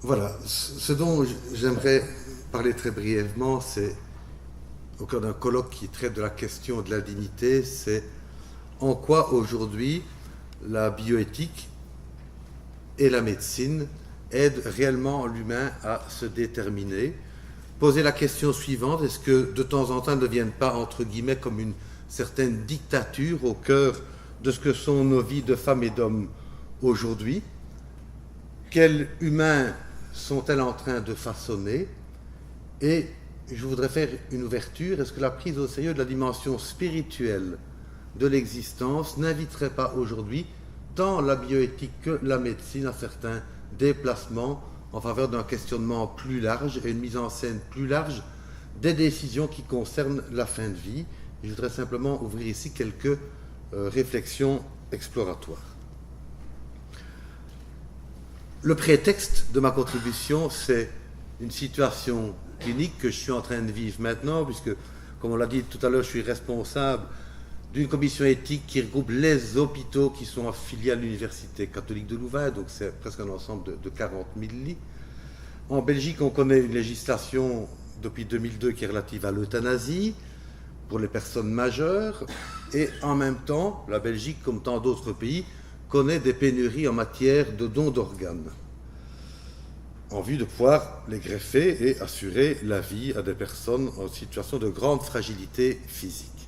Voilà, ce dont j'aimerais parler très brièvement, c'est au cœur d'un colloque qui traite de la question de la dignité, c'est en quoi aujourd'hui la bioéthique et la médecine aident réellement l'humain à se déterminer. Poser la question suivante, est-ce que de temps en temps ne deviennent pas, entre guillemets, comme une certaine dictature au cœur de ce que sont nos vies de femmes et d'hommes aujourd'hui? Quels humains sont-elles en train de façonner? Et je voudrais faire une ouverture. Est-ce que la prise au sérieux de la dimension spirituelle de l'existence n'inviterait pas aujourd'hui tant la bioéthique que la médecine à certains déplacements en faveur d'un questionnement plus large et une mise en scène plus large des décisions qui concernent la fin de vie? Je voudrais simplement ouvrir ici quelques réflexions exploratoires. Le prétexte de ma contribution, c'est une situation clinique que je suis en train de vivre maintenant, puisque, comme on l'a dit tout à l'heure, je suis responsable d'une commission éthique qui regroupe les hôpitaux qui sont affiliés à l'Université catholique de Louvain, donc c'est presque un ensemble de 40 000 lits. En Belgique, on connaît une législation depuis 2002 qui est relative à l'euthanasie pour les personnes majeures, et en même temps, la Belgique, comme tant d'autres pays, connaît des pénuries en matière de dons d'organes, en vue de pouvoir les greffer et assurer la vie à des personnes en situation de grande fragilité physique.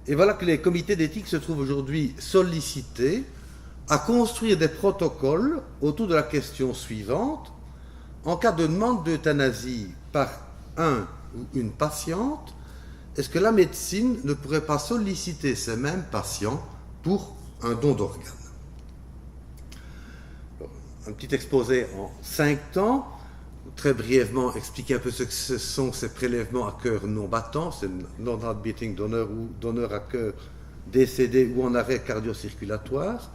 Et voilà que les comités d'éthique se trouvent aujourd'hui sollicités à construire des protocoles autour de la question suivante: en cas de demande d'euthanasie par un ou une patiente, est-ce que la médecine ne pourrait pas solliciter ces mêmes patients pour un don d'organes? Un petit exposé en 5 temps, très brièvement expliquer un peu ce que ce sont ces prélèvements à cœur non battant, c'est non-heart beating donor ou donneur à cœur décédé ou en arrêt cardio-circulatoire.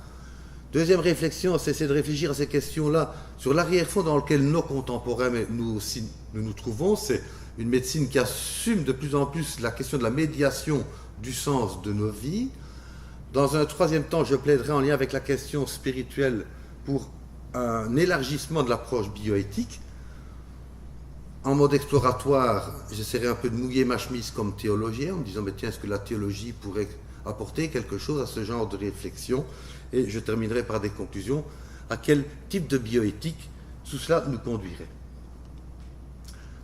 Deuxième réflexion, c'est de réfléchir à ces questions-là sur l'arrière-fond dans lequel nos contemporains, mais nous aussi, nous trouvons. C'est une médecine qui assume de plus en plus la question de la médiation du sens de nos vies. Dans un troisième temps, je plaiderai en lien avec la question spirituelle pour un élargissement de l'approche bioéthique. En mode exploratoire, j'essaierai un peu de mouiller ma chemise comme théologien en me disant, mais tiens, est-ce que la théologie pourrait apporter quelque chose à ce genre de réflexion? Et je terminerai par des conclusions. À quel type de bioéthique tout cela nous conduirait?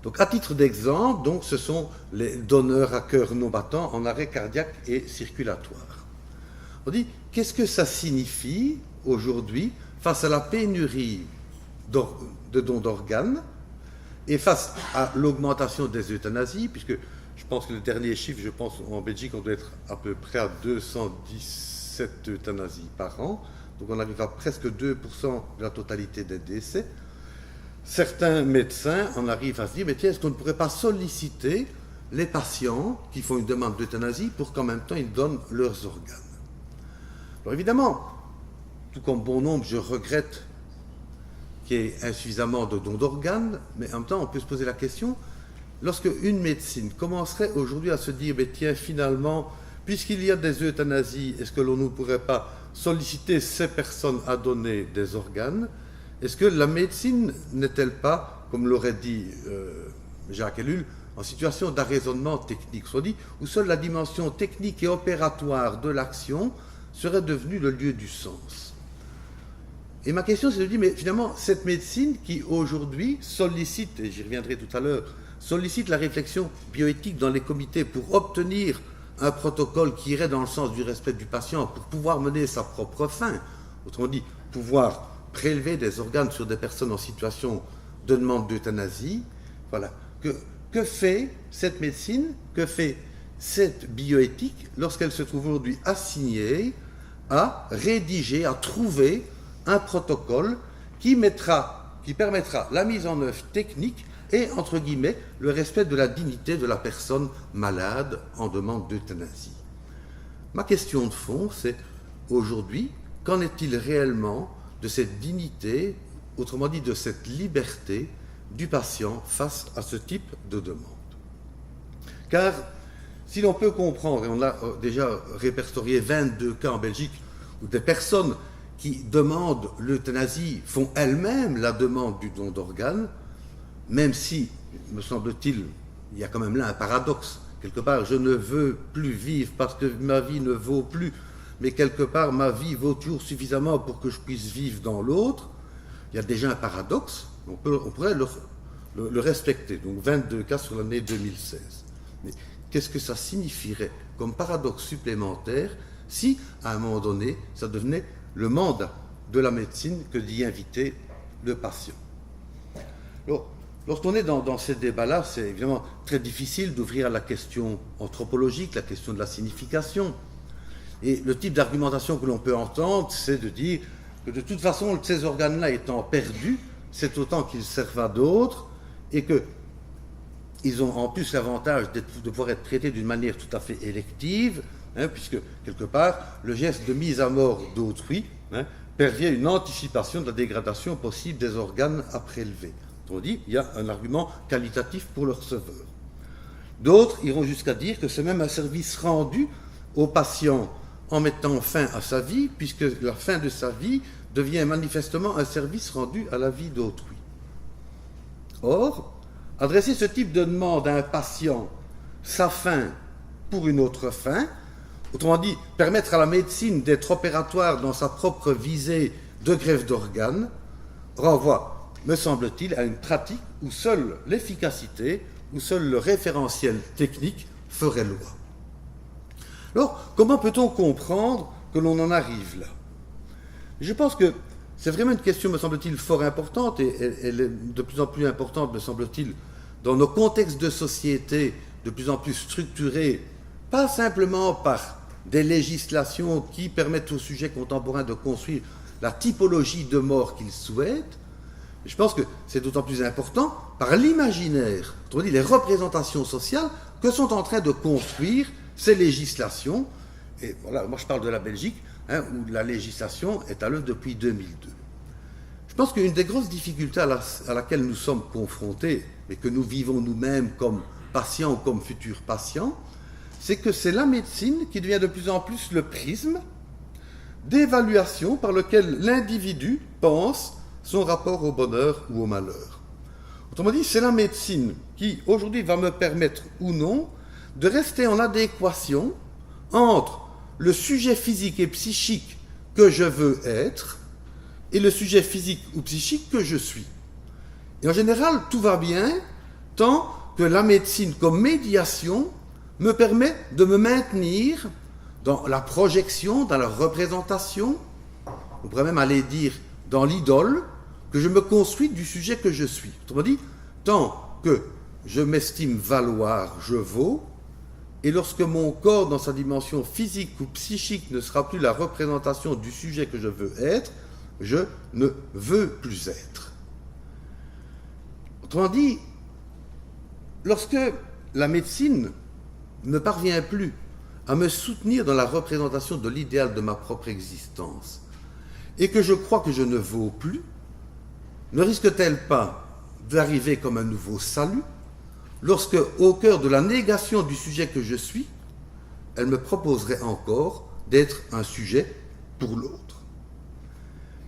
Donc, à titre d'exemple, donc, ce sont les donneurs à cœur non battant en arrêt cardiaque et circulatoire. On dit, qu'est-ce que ça signifie aujourd'hui face à la pénurie de dons d'organes et face à l'augmentation des euthanasies, puisque je pense que le dernier chiffre, je pense en Belgique, on doit être à peu près à 217 euthanasies par an, donc on arrive à presque 2% de la totalité des décès. Certains médecins en arrivent à se dire, mais tiens, est-ce qu'on ne pourrait pas solliciter les patients qui font une demande d'euthanasie pour qu'en même temps ils donnent leurs organes? Alors évidemment, tout comme bon nombre, je regrette qu'il y ait insuffisamment de dons d'organes, mais en même temps, on peut se poser la question, lorsque une médecine commencerait aujourd'hui à se dire, mais tiens, finalement, puisqu'il y a des euthanasies, est-ce que l'on ne pourrait pas solliciter ces personnes à donner des organes? Est-ce que la médecine n'est-elle pas, comme l'aurait dit Jacques Ellul, en situation d'arraisonnement technique, soit dit, où seule la dimension technique et opératoire de l'action serait devenue le lieu du sens? Et ma question, c'est de dire, mais finalement, cette médecine qui aujourd'hui sollicite, et j'y reviendrai tout à l'heure, sollicite la réflexion bioéthique dans les comités pour obtenir un protocole qui irait dans le sens du respect du patient pour pouvoir mener sa propre fin, autrement dit, pouvoir prélever des organes sur des personnes en situation de demande d'euthanasie, voilà. Que fait cette médecine, que fait cette bioéthique lorsqu'elle se trouve aujourd'hui assignée à rédiger, à trouver un protocole qui permettra la mise en œuvre technique et, entre guillemets, le respect de la dignité de la personne malade en demande d'euthanasie? Ma question de fond, c'est aujourd'hui, qu'en est-il réellement de cette dignité, autrement dit de cette liberté du patient face à ce type de demande? Car si l'on peut comprendre, et on a déjà répertorié 22 cas en Belgique, où des personnes qui demandent l'euthanasie font elles-mêmes la demande du don d'organes, même si, me semble-t-il, il y a quand même là un paradoxe. Quelque part, je ne veux plus vivre parce que ma vie ne vaut plus, mais quelque part, ma vie vaut toujours suffisamment pour que je puisse vivre dans l'autre. Il y a déjà un paradoxe, on pourrait le respecter. Donc 22 cas sur l'année 2016. Mais qu'est-ce que ça signifierait comme paradoxe supplémentaire si, à un moment donné, ça devenait le mandat de la médecine que d'y inviter le patient? Alors, lorsqu'on est dans ces débats-là, c'est évidemment très difficile d'ouvrir à la question anthropologique, la question de la signification. Et le type d'argumentation que l'on peut entendre, c'est de dire que de toute façon, ces organes-là étant perdus, c'est autant qu'ils servent à d'autres, et qu'ils ont en plus l'avantage de pouvoir être traités d'une manière tout à fait élective, puisque, quelque part, le geste de mise à mort d'autrui pervient une anticipation de la dégradation possible des organes à prélever. On dit il y a un argument qualitatif pour le receveur. D'autres iront jusqu'à dire que c'est même un service rendu au patient en mettant fin à sa vie, puisque la fin de sa vie devient manifestement un service rendu à la vie d'autrui. Or, adresser ce type de demande à un patient, sa fin pour une autre fin, autrement dit, permettre à la médecine d'être opératoire dans sa propre visée de greffe d'organes, renvoie, me semble-t-il, à une pratique où seule l'efficacité, où seul le référentiel technique ferait loi. Alors, comment peut-on comprendre que l'on en arrive là? Je pense que c'est vraiment une question, me semble-t-il, fort importante, et elle est de plus en plus importante, me semble-t-il, dans nos contextes de société de plus en plus structurés, pas simplement par des législations qui permettent aux sujets contemporains de construire la typologie de mort qu'ils souhaitent. Je pense que c'est d'autant plus important par l'imaginaire, autrement dit les représentations sociales que sont en train de construire ces législations. Et voilà, moi je parle de la Belgique, où la législation est à l'œuvre depuis 2002. Je pense qu'une des grosses difficultés à laquelle nous sommes confrontés, et que nous vivons nous-mêmes comme patients ou comme futurs patients, c'est que c'est la médecine qui devient de plus en plus le prisme d'évaluation par lequel l'individu pense son rapport au bonheur ou au malheur. Autrement dit, c'est la médecine qui, aujourd'hui, va me permettre ou non de rester en adéquation entre le sujet physique et psychique que je veux être et le sujet physique ou psychique que je suis. Et en général, tout va bien tant que la médecine comme médiation me permet de me maintenir dans la projection, dans la représentation, on pourrait même aller dire dans l'idole, que je me construis du sujet que je suis. Autrement dit, tant que je m'estime valoir, je vaux, et lorsque mon corps, dans sa dimension physique ou psychique, ne sera plus la représentation du sujet que je veux être, je ne veux plus être. Autrement dit, lorsque la médecine ne parvient plus à me soutenir dans la représentation de l'idéal de ma propre existence, et que je crois que je ne vaux plus, ne risque-t-elle pas d'arriver comme un nouveau salut, lorsque, au cœur de la négation du sujet que je suis, elle me proposerait encore d'être un sujet pour l'autre?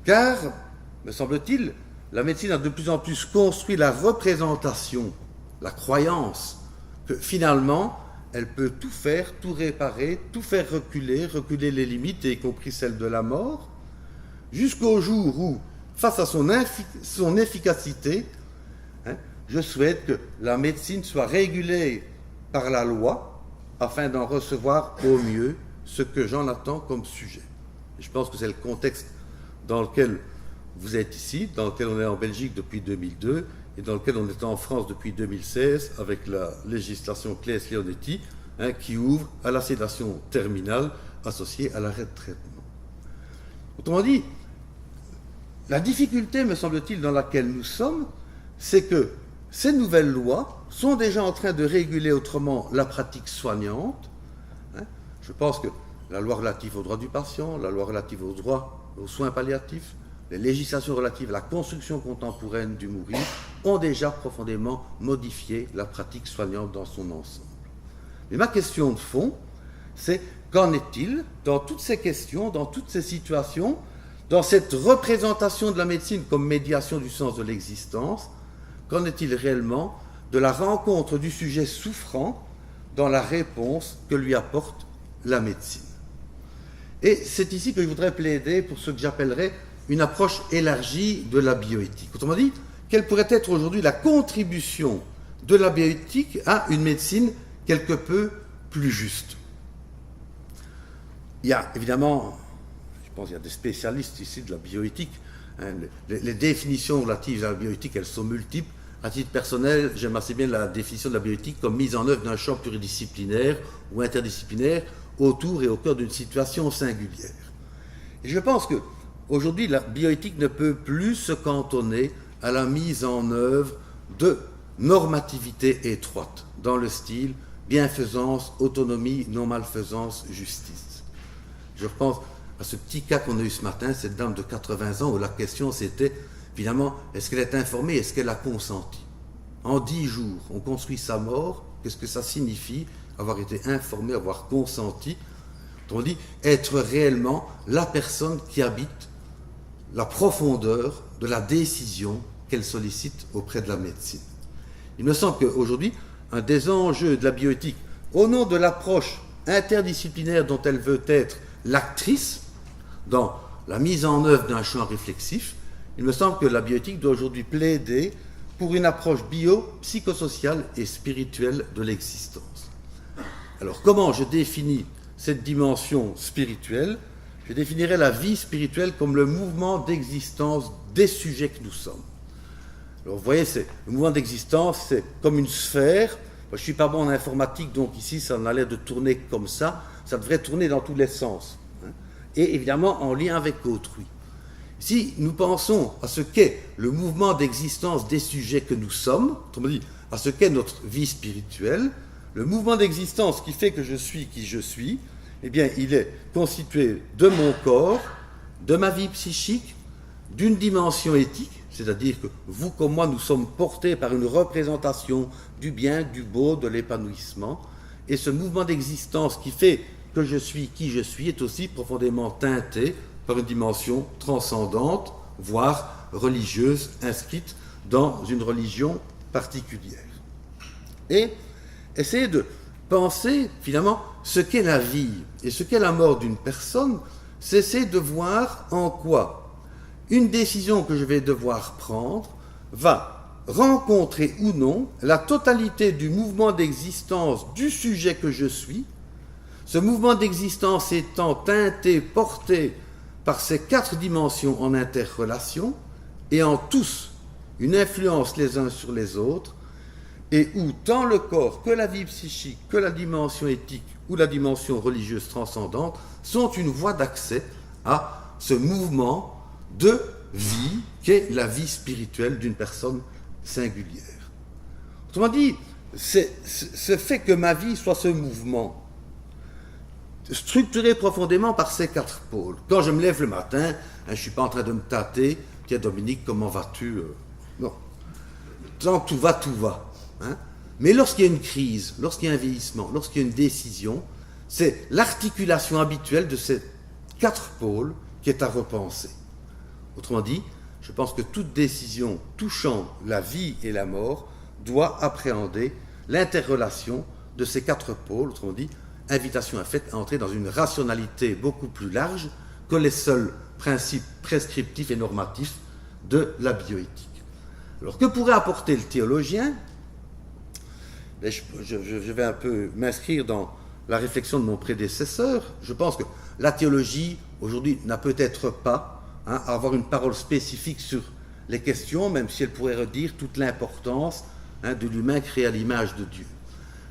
Car, me semble-t-il, la médecine a de plus en plus construit la représentation, la croyance, que finalement, elle peut tout faire, tout réparer, tout faire reculer les limites, y compris celles de la mort, jusqu'au jour où, face à son efficacité, je souhaite que la médecine soit régulée par la loi afin d'en recevoir au mieux ce que j'en attends comme sujet. Et je pense que c'est le contexte dans lequel vous êtes ici, dans lequel on est en Belgique depuis 2002 et dans lequel on est en France depuis 2016 avec la législation Claes-Leonetti qui ouvre à la sédation terminale associée à l'arrêt de traitement. Autrement dit, la difficulté, me semble-t-il, dans laquelle nous sommes, c'est que ces nouvelles lois sont déjà en train de réguler autrement la pratique soignante. Je pense que la loi relative aux droits du patient, la loi relative aux droits aux soins palliatifs, les législations relatives à la construction contemporaine du mourir ont déjà profondément modifié la pratique soignante dans son ensemble. Mais ma question de fond, c'est qu'en est-il dans toutes ces questions, dans toutes ces situations, Dans cette représentation de la médecine comme médiation du sens de l'existence, qu'en est-il réellement de la rencontre du sujet souffrant dans la réponse que lui apporte la médecine? Et c'est ici que je voudrais plaider pour ce que j'appellerais une approche élargie de la bioéthique. Autrement dit, quelle pourrait être aujourd'hui la contribution de la bioéthique à une médecine quelque peu plus juste? Il y a évidemment, je pense qu'il y a des spécialistes ici de la bioéthique, hein, les définitions relatives à la bioéthique, elles sont multiples. À titre personnel, j'aime assez bien la définition de la bioéthique comme mise en œuvre d'un champ pluridisciplinaire ou interdisciplinaire autour et au cœur d'une situation singulière. Et je pense qu'aujourd'hui, la bioéthique ne peut plus se cantonner à la mise en œuvre de normativités étroites, dans le style bienfaisance, autonomie, non-malfaisance, justice. Je repense à ce petit cas qu'on a eu ce matin, cette dame de 80 ans, où la question c'était, finalement, est-ce qu'elle est informée, est-ce qu'elle a consenti? En 10 jours, on construit sa mort, qu'est-ce que ça signifie, avoir été informé, avoir consenti? On dit être réellement la personne qui habite la profondeur de la décision qu'elle sollicite auprès de la médecine. Il me semble qu'aujourd'hui, un des enjeux de la bioéthique, au nom de l'approche interdisciplinaire dont elle veut être l'actrice, dans la mise en œuvre d'un champ réflexif, il me semble que la bioéthique doit aujourd'hui plaider pour une approche bio-psychosociale et spirituelle de l'existence. Alors, comment je définis cette dimension spirituelle? Je définirais la vie spirituelle comme le mouvement d'existence des sujets que nous sommes. Alors, vous voyez, le mouvement d'existence, c'est comme une sphère. Moi, je ne suis pas bon en informatique, donc ici, ça en a l'air de tourner comme ça. Ça devrait tourner dans tous les sens. Hein, et évidemment, en lien avec autrui. Si nous pensons à ce qu'est le mouvement d'existence des sujets que nous sommes, autrement dit, à ce qu'est notre vie spirituelle, le mouvement d'existence qui fait que je suis qui je suis, eh bien, il est constitué de mon corps, de ma vie psychique, d'une dimension éthique, c'est-à-dire que vous comme moi, nous sommes portés par une représentation du bien, du beau, de l'épanouissement, et ce mouvement d'existence qui fait que je suis qui je suis est aussi profondément teinté par une dimension transcendante, voire religieuse, inscrite dans une religion particulière. Et essayer de penser finalement ce qu'est la vie et ce qu'est la mort d'une personne, c'est essayer de voir en quoi une décision que je vais devoir prendre va rencontrer ou non la totalité du mouvement d'existence du sujet que je suis, ce mouvement d'existence étant teinté, porté par ces 4 dimensions en interrelation et en tous une influence les uns sur les autres, et où tant le corps que la vie psychique, que la dimension éthique ou la dimension religieuse transcendante sont une voie d'accès à ce mouvement de vie qu'est la vie spirituelle d'une personne singulière. Autrement dit, ce fait que ma vie soit ce mouvement, structuré profondément par ces 4 pôles. Quand je me lève le matin, je ne suis pas en train de me tâter, tiens Dominique, comment vas-tu? Non. Tant que tout va, tout va. Hein? Mais lorsqu'il y a une crise, lorsqu'il y a un vieillissement, lorsqu'il y a une décision, c'est l'articulation habituelle de ces 4 pôles qui est à repenser. Autrement dit, je pense que toute décision touchant la vie et la mort doit appréhender l'interrelation de ces 4 pôles, autrement dit, invitation à faite à entrer dans une rationalité beaucoup plus large que les seuls principes prescriptifs et normatifs de la bioéthique. Alors, que pourrait apporter le théologien? Je vais un peu m'inscrire dans la réflexion de mon prédécesseur. Je pense que la théologie, aujourd'hui, n'a peut-être pas à avoir une parole spécifique sur les questions, même si elle pourrait redire toute l'importance de l'humain créé à l'image de Dieu.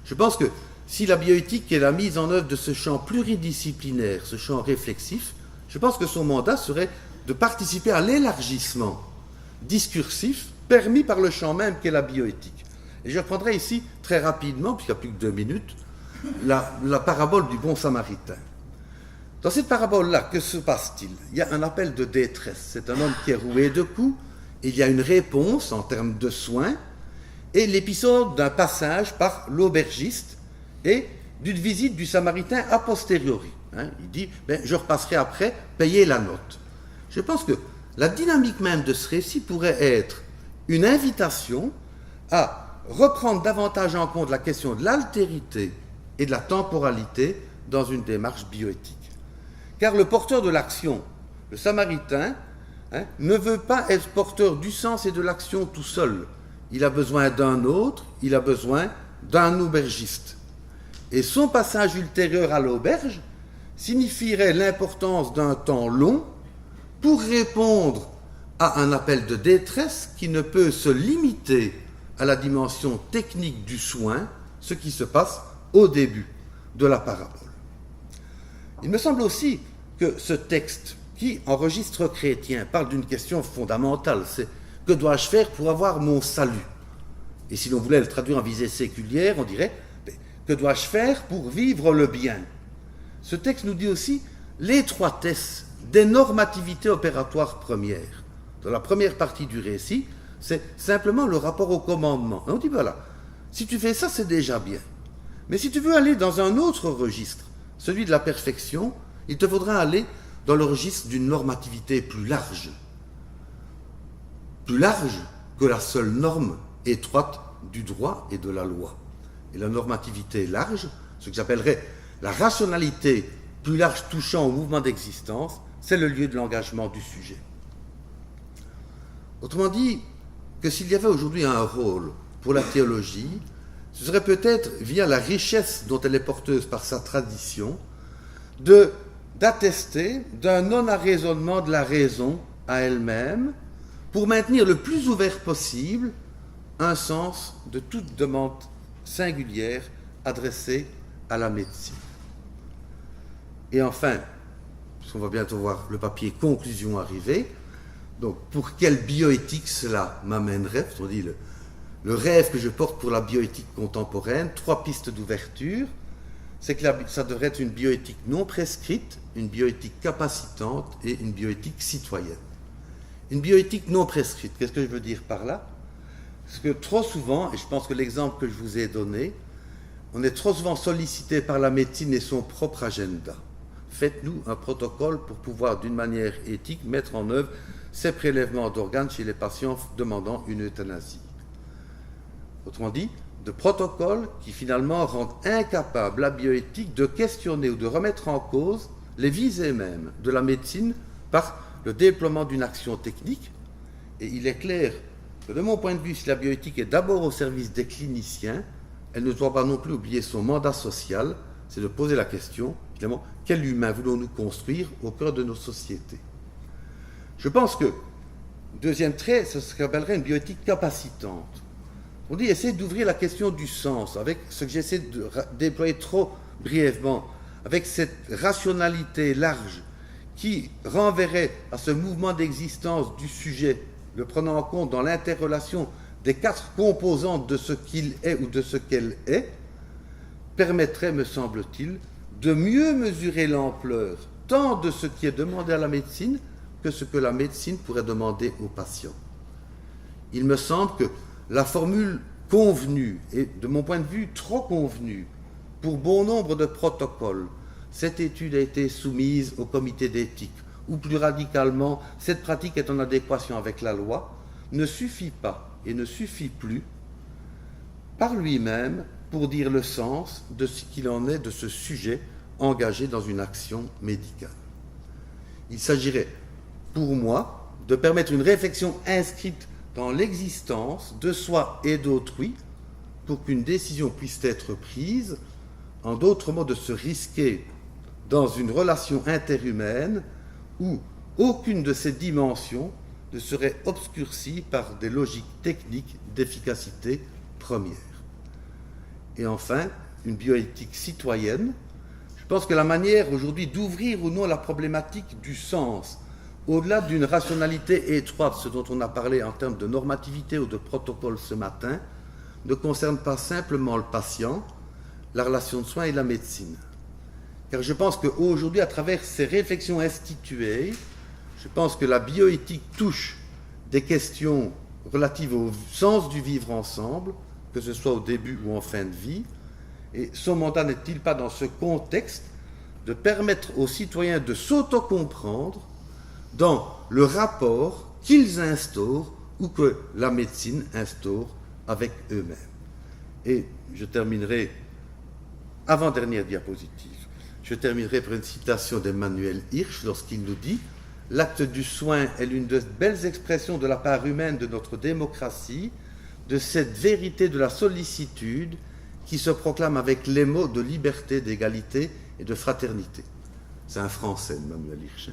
Je pense que si la bioéthique est la mise en œuvre de ce champ pluridisciplinaire, ce champ réflexif, je pense que son mandat serait de participer à l'élargissement discursif permis par le champ même qu'est la bioéthique. Et je reprendrai ici très rapidement, puisqu'il n'y a plus que 2 minutes, la parabole du bon samaritain. Dans cette parabole-là, que se passe-t-il? Il y a un appel de détresse. C'est un homme qui est roué de coups, et il y a une réponse en termes de soins, et l'épisode d'un passage par l'aubergiste et d'une visite du samaritain a posteriori. Il dit, je repasserai après, payez la note. Je pense que la dynamique même de ce récit pourrait être une invitation à reprendre davantage en compte la question de l'altérité et de la temporalité dans une démarche bioéthique. Car le porteur de l'action, le Samaritain, ne veut pas être porteur du sens et de l'action tout seul. Il a besoin d'un autre, il a besoin d'un aubergiste. Et son passage ultérieur à l'auberge signifierait l'importance d'un temps long pour répondre à un appel de détresse qui ne peut se limiter à la dimension technique du soin, ce qui se passe au début de la parabole. Il me semble aussi que ce texte, qui, en registre chrétien, parle d'une question fondamentale, c'est « que dois-je faire pour avoir mon salut ?» Et si l'on voulait le traduire en visée séculière, on dirait « que dois-je faire pour vivre le bien ?» Ce texte nous dit aussi l'étroitesse des normativités opératoires premières. Dans la première partie du récit, c'est simplement le rapport au commandement. Et on dit voilà, si tu fais ça, c'est déjà bien. Mais si tu veux aller dans un autre registre, celui de la perfection, il te faudra aller dans le registre d'une normativité plus large que la seule norme étroite du droit et de la loi. Et la normativité large, ce que j'appellerais la rationalité plus large touchant au mouvement d'existence, c'est le lieu de l'engagement du sujet. Autrement dit, que s'il y avait aujourd'hui un rôle pour la théologie, ce serait peut-être, via la richesse dont elle est porteuse par sa tradition, d'attester d'un non-arraisonnement de la raison à elle-même pour maintenir le plus ouvert possible un sens de toute demande singulière adressée à la médecine. Et enfin, puisqu'on va bientôt voir le papier conclusion arriver, donc pour quelle bioéthique cela m'amènerait, on dit le rêve que je porte pour la bioéthique contemporaine, 3 pistes d'ouverture, c'est que ça devrait être une bioéthique non prescrite, une bioéthique capacitante et une bioéthique citoyenne. Une bioéthique non prescrite, qu'est-ce que je veux dire par là? Parce que trop souvent, et je pense que l'exemple que je vous ai donné, on est trop souvent sollicité par la médecine et son propre agenda. Faites-nous un protocole pour pouvoir, d'une manière éthique, mettre en œuvre ces prélèvements d'organes chez les patients demandant une euthanasie. Autrement dit, de protocoles qui finalement rendent incapable la bioéthique de questionner ou de remettre en cause les visées mêmes de la médecine par le déploiement d'une action technique. Et il est clair que de mon point de vue, si la bioéthique est d'abord au service des cliniciens, elle ne doit pas non plus oublier son mandat social, c'est de poser la question, finalement, quel humain voulons-nous construire au cœur de nos sociétés? Je pense que, deuxième trait, c'est ce qu'on appellerait une bioéthique capacitante. On dit, essayer d'ouvrir la question du sens, avec ce que j'essaie de déployer trop brièvement, avec cette rationalité large qui renverrait à ce mouvement d'existence du sujet, le prenant en compte dans l'interrelation des 4 composantes de ce qu'il est ou de ce qu'elle est, permettrait, me semble-t-il, de mieux mesurer l'ampleur tant de ce qui est demandé à la médecine que ce que la médecine pourrait demander aux patients. Il me semble que la formule convenue, et de mon point de vue trop convenue, pour bon nombre de protocoles, cette étude a été soumise au comité d'éthique, ou plus radicalement, cette pratique est en adéquation avec la loi, ne suffit pas et ne suffit plus par lui-même pour dire le sens de ce qu'il en est de ce sujet engagé dans une action médicale. Il s'agirait, pour moi, de permettre une réflexion inscrite dans l'existence de soi et d'autrui pour qu'une décision puisse être prise, en d'autres mots, de se risquer dans une relation interhumaine où aucune de ces dimensions ne serait obscurcie par des logiques techniques d'efficacité première. Et enfin, une bioéthique citoyenne. Je pense que la manière aujourd'hui d'ouvrir ou non la problématique du sens, au-delà d'une rationalité étroite, ce dont on a parlé en termes de normativité ou de protocole ce matin, ne concerne pas simplement le patient, la relation de soins et la médecine. Car je pense qu'aujourd'hui, à travers ces réflexions instituées, je pense que la bioéthique touche des questions relatives au sens du vivre ensemble, que ce soit au début ou en fin de vie. Et son mandat n'est-il pas dans ce contexte de permettre aux citoyens de s'auto-comprendre, dans le rapport qu'ils instaurent ou que la médecine instaure avec eux-mêmes. Et je terminerai, avant-dernière diapositive, je terminerai par une citation d'Emmanuel Hirsch lorsqu'il nous dit « L'acte du soin est l'une des belles expressions de la part humaine de notre démocratie, de cette vérité de la sollicitude qui se proclame avec les mots de liberté, d'égalité et de fraternité. » C'est un Français, Emmanuel Hirsch.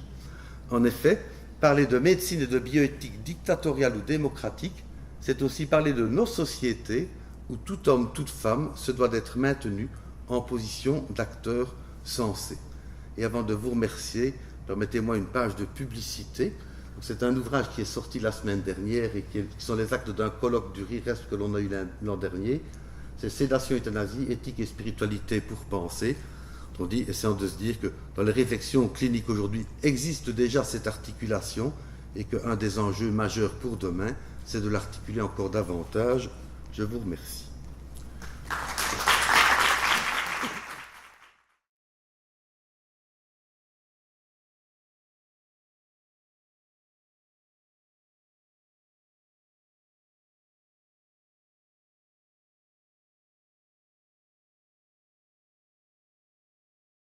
En effet, parler de médecine et de bioéthique dictatoriale ou démocratique, c'est aussi parler de nos sociétés où tout homme, toute femme se doit d'être maintenu en position d'acteur sensé. Et avant de vous remercier, permettez-moi une page de publicité. C'est un ouvrage qui est sorti la semaine dernière et qui sont les actes d'un colloque du RIRESP que l'on a eu l'an dernier. C'est Sédation, euthanasie, éthique et spiritualité pour penser. On dit, essayant de se dire que dans les réflexions cliniques aujourd'hui existe déjà cette articulation et qu'un des enjeux majeurs pour demain, c'est de l'articuler encore davantage. Je vous remercie.